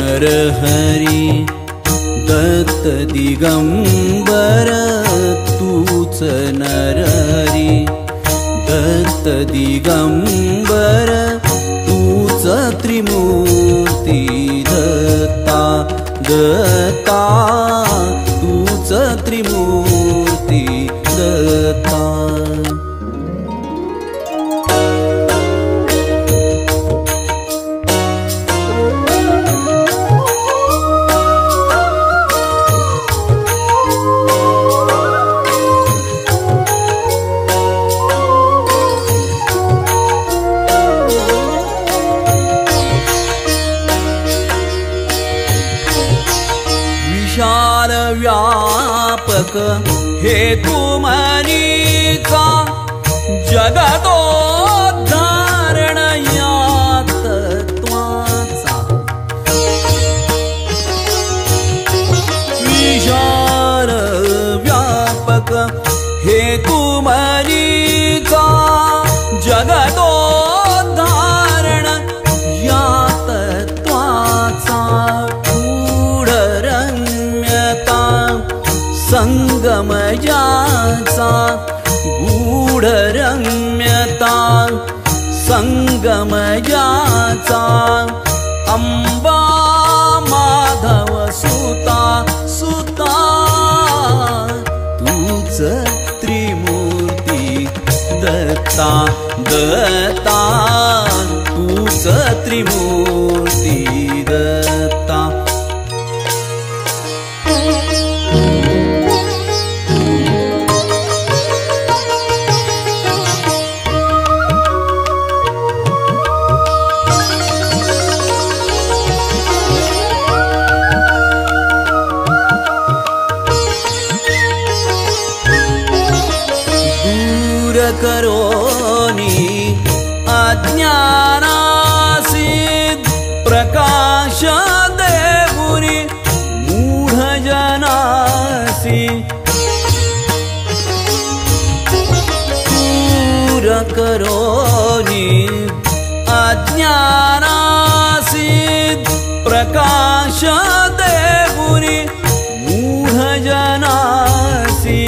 नरहरी दत्त दिगंबर तूच नरहरी दत्त दिगंबर तूच त्रिमूर्ती दत्ता दत्ता तूच त्रिमूर्ती दत्ता व्यापक हे तुमनीचा जगदोद्धारण या तत्वाचा विशाल व्यापक हे तुमनीचा जगदोद्धारण या तत्वाचा संगमयाचा गूढरम्यता संगमयाचा अंबा माधव सुता सुता तूच त्रिमूर्ती दत्ता दत्ता तूच त्रिमूर्ती दत्ता करोनी अज्ञानासी प्रकाश देवुनी मूढ जनासी दूर करोनी अज्ञानासी प्रकाश देवुनी मूढ जनासी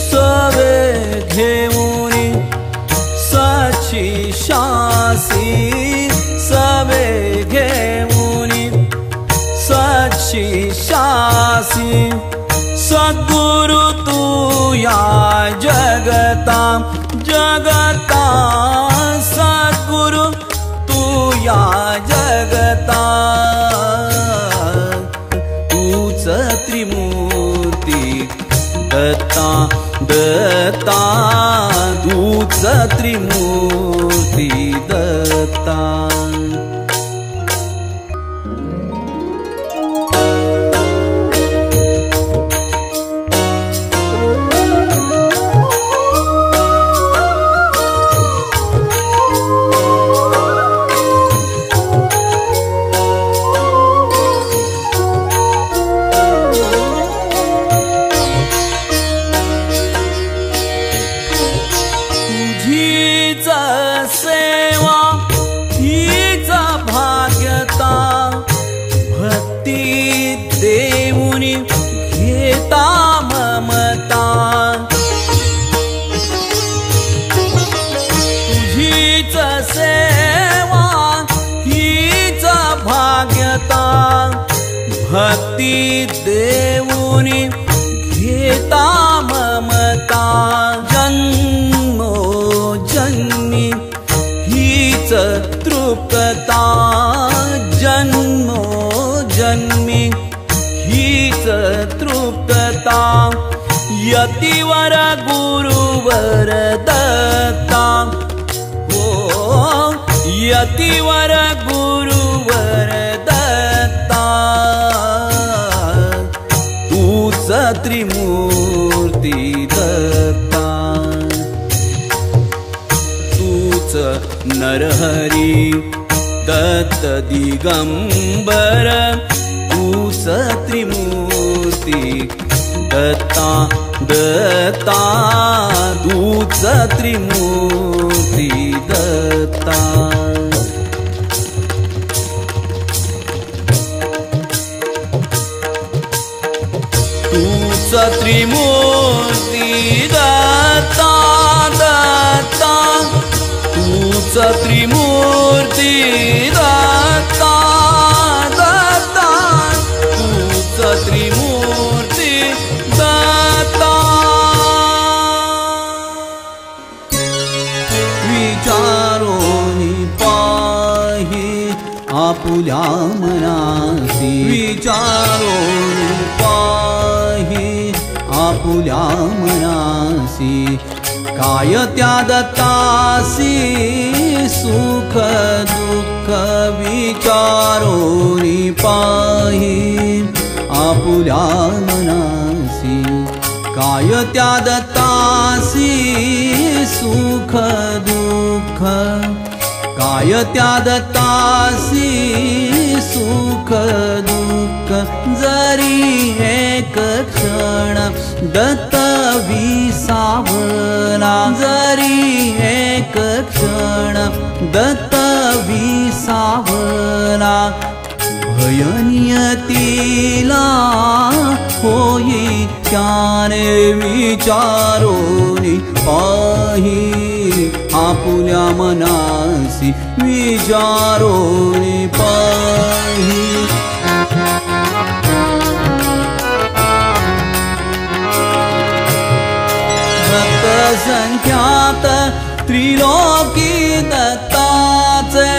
सवे घेऊनी साची शासी सवे घेऊनी साची शासी सद्गुरु तू या जगता जगता सद्गुरु तू या जगता तूच त्रिमूर्ती दत्ता दत्ता तूच त्रिमूर्ती दत्ता सेवा हीच भाग्यता भक्ती देऊनी घेता ममता तुझीच सेवा हीच भाग्यता भक्ती देऊनी घेता ममता जन्मो जन्मी हीच तृप्तता जन्मो जन्मी हीच तृप्तता यतिवर गुरुवर दत्ता ओ यतिवर गुरुवर दत्ता तूच त्रिमूर्ती दत्ता नरहरी दत्त दिगंबर तूच त्रिमूर्ती दत्ता दत्ता तूच त्रिमूर्ती दत्ता तूच त्रिमूर्ती दत्ता दत्ता तूच त्रिमूर्ती दत्ता दत्ता तूच त्रिमूर्ती दत्ता विचारोनी पाही आपुल्या मनासी विचारोनी पाही आपुल्या मनासी काय त्या दत्तासी सुख दुःख विचारोनी पाही आपुल्या मनासी काय त्या दत्तासी सुख दुःख काय त्या दत्तासी सुख दुःख जरी एक क्षण दत्त विसावला जरी एक क्षण दत्त विसावला भयनियतीला होई त्याने विचारोनी पाही आपुल्या मनासी विचारोनी पाही भक्त संख्यात त्रिलोकी दत्ताचे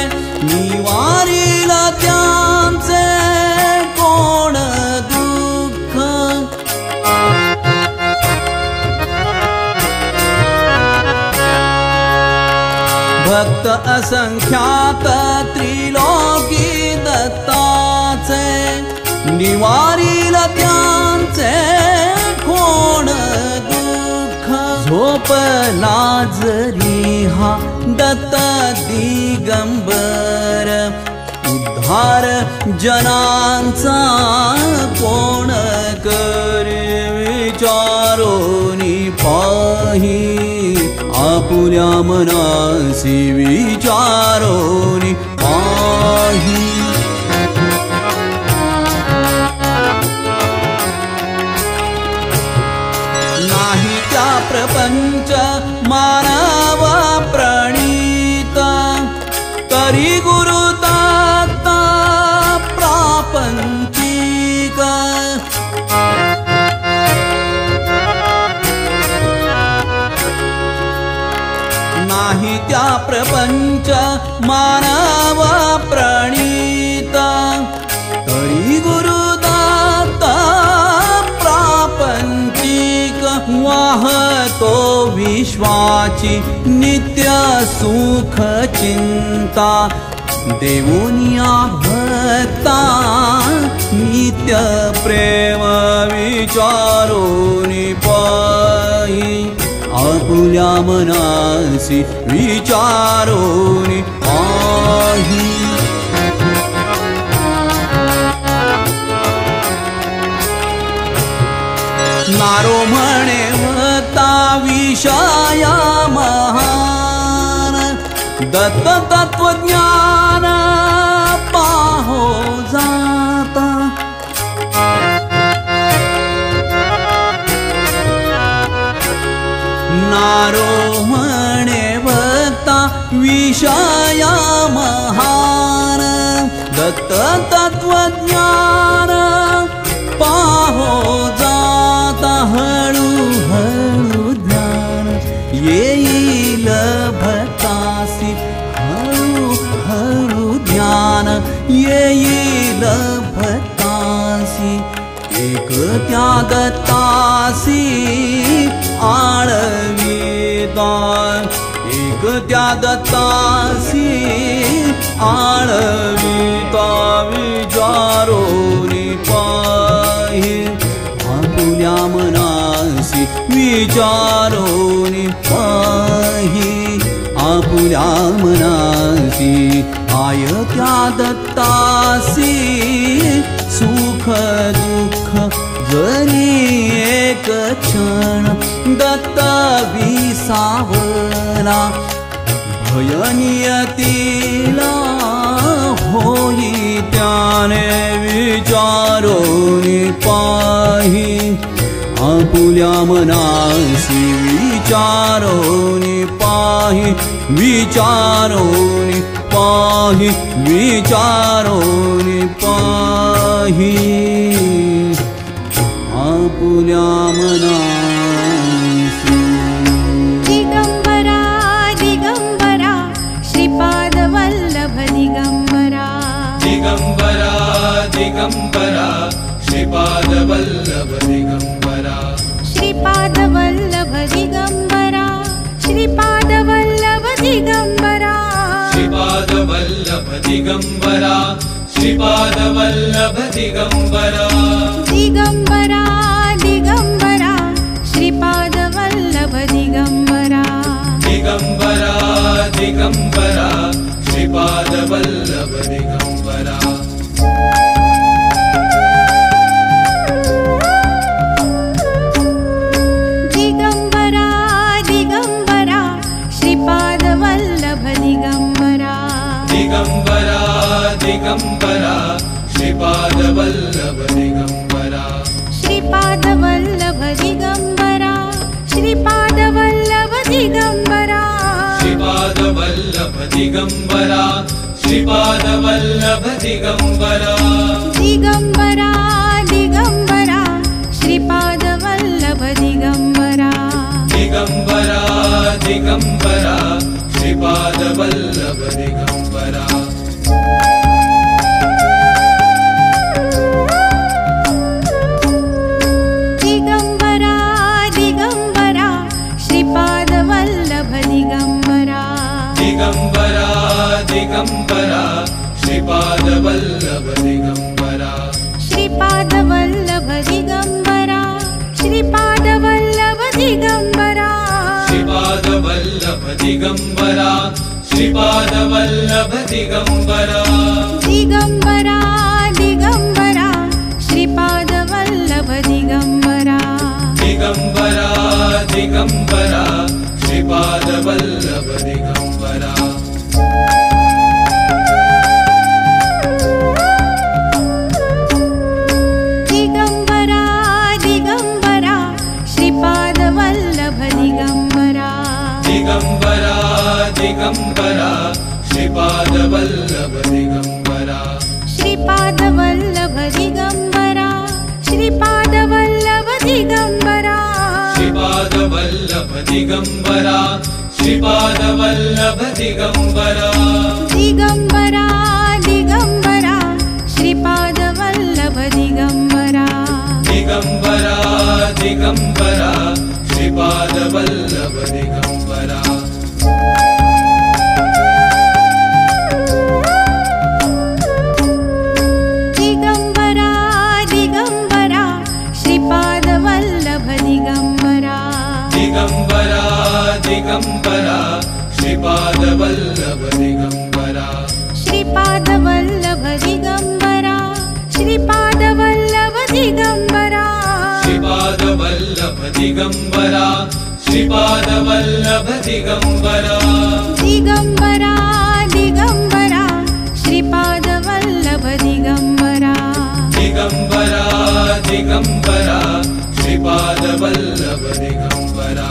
निवारील त्यांचे कोण दुःख भक्त असंख्यात त्रिलोकी दत्ताचे निवारील त्यांचे कोण दुःख झोपला जरी हा दत्त दिगंबर उद्धार जनांचा कोण करे विचारोनी पाही आपुल्या मनासी विचारोनी पाही नाही त्या प्रपंच मानव प्रणीत तरी गुरु दत्ता प्रापंचिक नाही त्या प्रपंच मानव प्रणीत तरी गुरु दत्ता प्रापंचिक वाहतो विश्वाची नित्य सुख चिंता देवोनिया भक्ता नित्य प्रेम विचारोनी पाही आपुल्या मनासी विचारोनी पाही नारो म्हणे भक्ता विषया महान दत्त तत्वज्ञान पाहो जाता नारो म्हणे भक्ता विषया महान दत्त तत्वज्ञान पाहो जाता हळू हळू ज्ञान येईल भक्तासी हळू हळू ज्ञान येईल भक्तासी एक त्या दत्तासी आळविता एक त्या दत्तासी आळविता विचारोनी पाही आपुल्या मनासी विचारोनी पाही आपुल्या मनासी आय त्या दत्तासी सुख दुःख जरी एक क्षण दत्त विसावला भय नियतीला होई त्याने विचारून पाही आपुल्या मनासी विचारून पाही विचारून पाही विचारून पाही आपुल्या मनासी दिगंबरा दिगंबरा श्रीपाद वल्लभ दिगंबरा दिगंबरा दिगंबरा श्रीपाद वल्लभ दिगंबरा श्रीपाद वल्लभ दिगंबरा श्रीपाद वल्लभ दिगंबरा श्रीपाद वल्लभ दिगंबरा श्रीपाद वल्लभ दिगंबरा दिगंबरा दिगंबरा श्रीपाद वल्लभ दिगंबरा दिगंबरा दिगंबरा श्रीपाद वल्लभ दिगंबरा दिगंबरा दिगंबरा श्रीपाद वल्लभ दिगंबरा दिगंबरा दिगंबरा श्रीपाद वल्लभ दिगंबरा श्रीपाद वल्लभ दिगंबरा श्रीपाद वल्लभ दिगंबरा श्रीपाद वल्लभ दिगंबरा श्रीपाद वल्लभ दिगंबरा दिगंबरा दिगंबरा श्रीपाद वल्लभ दिगंबरा दिगंबरा दिगंबरा श्रीपाद वल्लभ दिगंबरा दिगंबरा दिगंबरा श्रीपाद वल्लभ दिगंबरा दिगंबरा दिगंबरा श्रीपाद वल्लभ दिगंबरा श्रीपाद वल्लभ दिगंबरा श्रीपाद वल्लभ दिगंबरा श्रीपाद वल्लभ दिगंबरा श्रीपाद वल्लभ दिगंबरा दिगंबरा दिगंबरा श्रीपाद वल्लभ दिगंबरा दिगंबरा दिगंबरा श्रीपाद वल्लभ दिगंबरा दिगंबरा दिगंबरा श्रीपाद वल्लभ दिगंबरा दिगंबरा दिगंबरा श्रीपाद वल्लभ दिगंबरा श्रीपाद वल्लभ दिगंबरा श्रीपाद वल्लभ दिगंबरा श्रीपाद वल्लभ दिगंबरा श्रीपाद वल्लभ दिगंबरा दिगंबरा दिगंबरा श्रीपाद वल्लभ दिगंबरा दिगंबरा दिगंबरा श्रीपाद वल्लभ दिगंबरा दिगंबरा दिगंबरा श्रीपाद वल्लभ दिगंबरा दिगंबरा दिगंबरा श्रीपाद वल्लभ दिगंबरा श्रीपाद वल्लभ दिगंबरा श्रीपाद वल्लभ दिगंबरा श्रीपाद वल्लभ दिगंबरा श्रीपाद वल्लभ दिगंबरा दिगंबरा दिगंबरा श्रीपाद वल्लभ दिगंबरा दिगंबरा दिगंबरा श्रीपाद वल्लभ दिगंबरा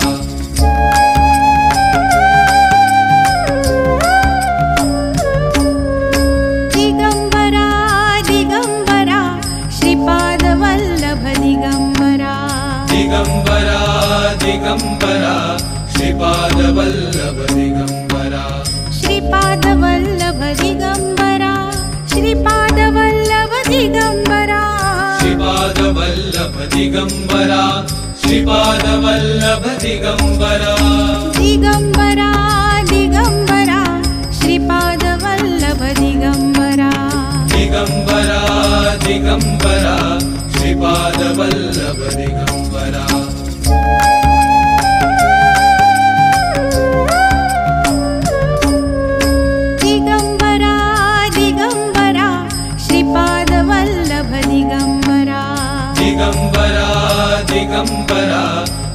दिगंबरा दिगंबरा श्रीपाद वल्लभ दिगंबरा दिगंबरा दिगंबरा श्रीपाद वल्लभ दिगंबरा श्रीपाद वल्लभ दिगंबरा श्रीपाद वल्लभ दिगंबरा श्रीपाद वल्लभ दिगंबरा श्रीपाद वल्लभ दिगंबरा दिगंबरा दिगंबरा श्रीपाद वल्लभ दिगंबरा दिगंबरा दिगंबरा श्रीपाद वल्लभ दिगंबरा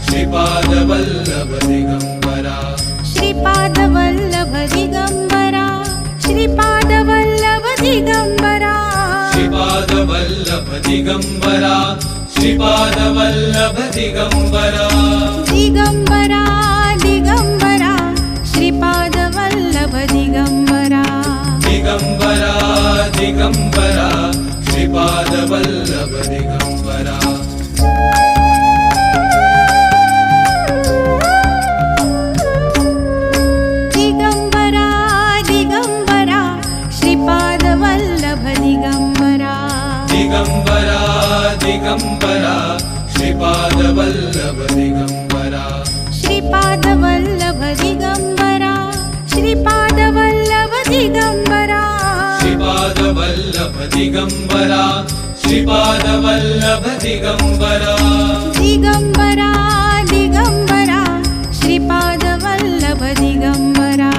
श्रीपादवल्लभ दिगम्बरा श्रीपादवल्लभ दिगम्बरा श्रीपादवल्लभ दिगम्बरा श्रीपादवल्लभ दिगम्बरा श्रीपादवल्लभ दिगम्बरा दिगम्बरा दिगम्बरा श्रीपादवल्लभ दिगम्बरा दिगम्बरा दिगम्बरा श्रीपादवल्लभ दिगम्बरा दिगम्बरा दिगम्बरा श्रीपादवल्लभ दिगम्बरा दिगम्बरा दिगम्बरा श्रीपादवल्लभ दिगम्बरा श्रीपादवल्लभ दिगम्बरा श्रीपादवल्लभ दिगम्बरा श्रीपादवल्लभ दिगम्बरा श्रीपादवल्लभ दिगम्बरा दिगम्बरा दिगम्बरा श्रीपादवल्लभ दिगम्बरा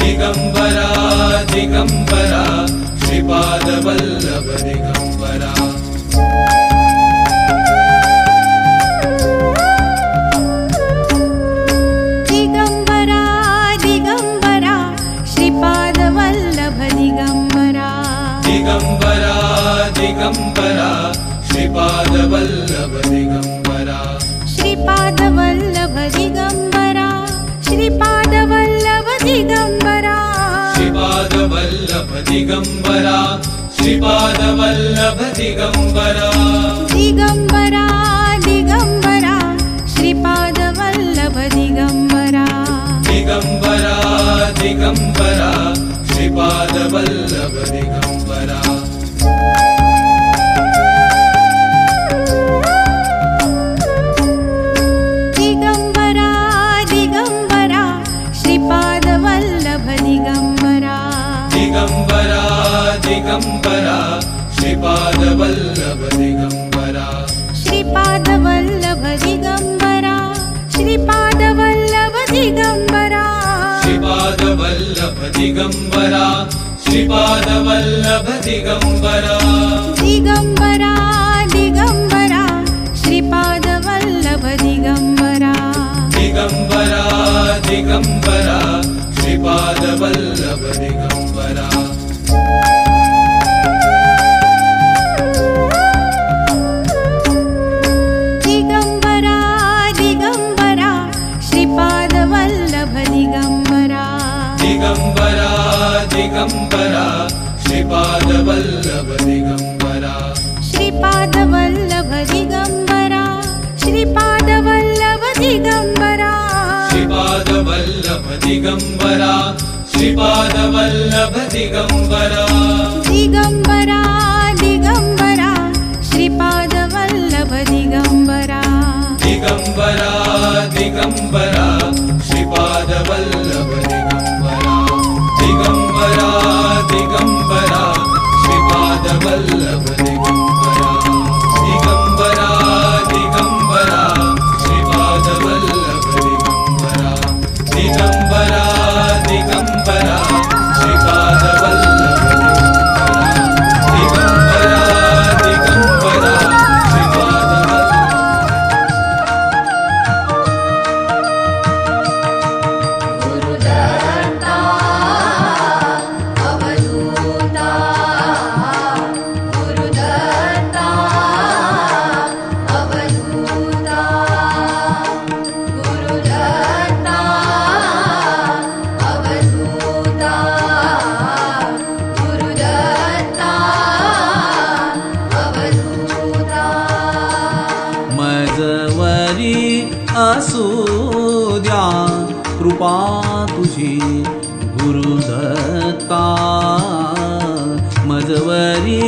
दिगम्बरा दिगम्बरा श्रीपादवल्लभ दिगम्बरा दिगम्बरा दिगम्बरा श्रीपादवल्लभ दिगम्बरा दिगम्बरा दिगम्बरा श्रीपादवल्लभ दिगम्बरा श्रीपादवल्लभ दिगम्बरा श्रीपादवल्लभ दिगम्बरा श्रीपादवल्लभ दिगम्बरा श्रीपादवल्लभ दिगम्बरा दिगम्बरा दिगम्बरा श्रीपादवल्लभ दिगम्बरा दिगम्बरा दिगम्बरा श्रीपादवल्लभ दिगम्बरा दिगम्बरा दिगम्बरा श्रीपादवल्लभ दिगम्बरा दिगम्बरा दिगम्बरा श्रीपादवल्लभ दिगम्बरा श्रीपादवल्लभ दिगम्बरा श्रीपादवल्लभ दिगम्बरा श्रीपादवल्लभ दिगम्बरा श्रीपादवल्लभ दिगम्बरा दिगम्बरा दिगम्बरा श्रीपादवल्लभ दिगम्बरा दिगम्बरा दिगम्बरा श्रीपादवल्लभ दिगम्बरा दिगम्बरा दिगम्बरा श्रीपादवल्लभ दिगम्बरा दिगम्बरा दिगम्बरा श्रीपादवल्लभ दिगम्बरा श्रीपादवल्लभ दिगम्बरा श्रीपादवल्लभ दिगम्बरा श्रीपादवल्लभ दिगम्बरा श्रीपादवल्लभ दिगम्बरा दिगम्बरा दिगम्बरा श्रीपादवल्लभ दिगम्बरा दिगम्बरा दिगम्बरा श्रीपादवल्लभ दिगम्बरा दिगम्बरा दिगम्बरा श्रीपादवल्लभ दिगम्बरा दिगम्बरा दिगम्बरा श्रीपादवल्लभ दिगम्बरा दिगम्बरा दिगम्बरा श्रीपादवल्लभ दिगम्बरा दिगम्बरा गुरुदत्ता अवधूता गुरुदत्ता अवधूता गुरुदत्ता अवधूता गुरुदत्ता अवधूता मजवरी असुद्या कृपा तुझी गुरुदत्ता मजवरी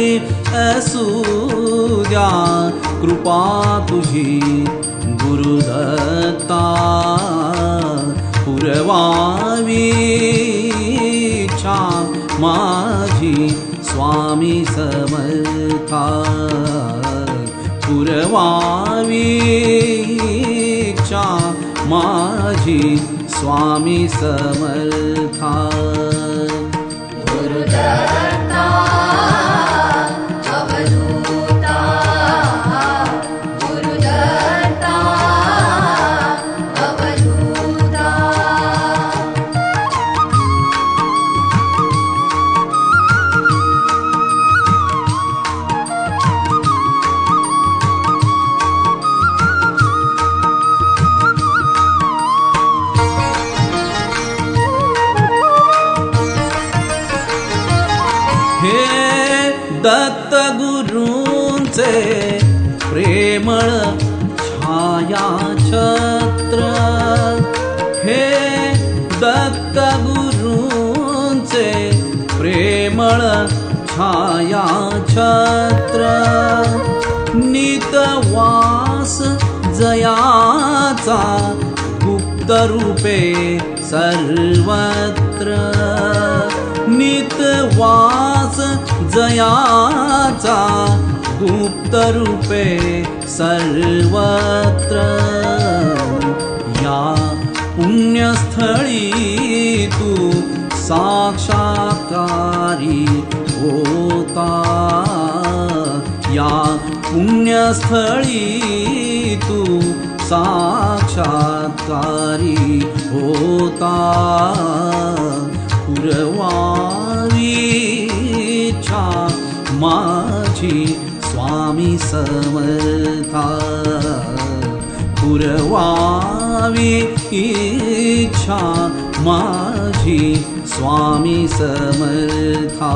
असुद्या कृपा तुझी गुरुदत्ता पुरवावी इच्छा माझी स्वामी समर्था पुरवावी इच्छा माझी स्वामी समर्था गुरुदत्ता अवधूता गुरुदत्ता दत्तगुरूंचे प्रेमळ छायाछत्र हे दत्तगुरूंचे प्रेमळ छायाछत्र नितवास जयाचा गुप्तरूपे सर्वत्र नितवास जयाचा गुप्तरूपे सर्वत्र या पुण्यस्थळी तू साक्षात्कारी होता या पुण्यस्थळी तू साक्षात्कारी होता पुरवावी इच्छा माझी स्वामी समर्था पुरवावी इच्छा माझी स्वामी समर्था